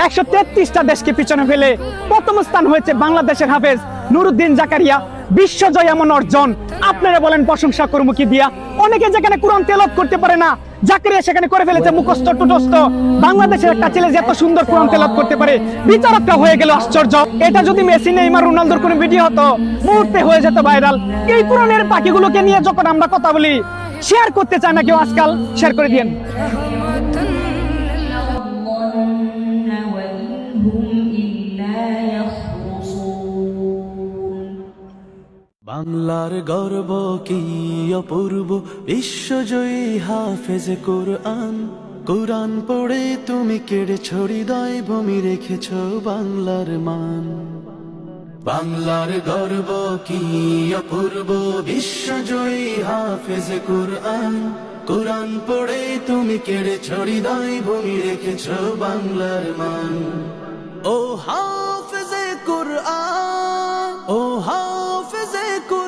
133টা দেশকে পিছনে ফেলে প্রথম স্থান হয়েছে বাংলাদেশের হাফেজ নুরুদ্দিন জাকারিয়া। বিশ্বজয় এমন অর্জন, আপনারা বলেন প্রশংসা করবো কি দিয়া? অনেকে যেখানে কোরআন তেলাওয়াত করতে পারে না, জাকারিয়া সেখানে করে ফেলেছে মুখস্থ টুটস্থ। বাংলাদেশের একটা ছেলে যে এত সুন্দর কোরআন তেলাওয়াত করতে পারে, বিচারকটা হয়ে গেল আশ্চর্য। এটা যদি মেসি নেইমার রোনালদোর কোনো ভিডিও হতো, মুহূর্তে হয়ে যেত ভাইরাল। এই কোরআনের পাখিগুলোকে নিয়ে যখন আমরা কথা বলি, শেয়ার করতে চায় না কেউ আজকাল, শেয়ার করে দিয়েন। বাংলার গর্ব কি অপূর্ব, বিশ্বজয়ী হাফেজ কোরআন। কোরআন পড়ে তুমি কেড়েছ হৃদয়, ভূমি রেখেছ বাংলার মান। বাংলার গর্ব কি অপূর্ব, বিশ্বজয়ী হাফেজ কোরআন। কোরআন পড়ে তুমি কেড়েছ হৃদয়, ভূমি রেখেছ বাংলার মান। ও হাফেজে কোরআন, ও হাফেজে কোরআন।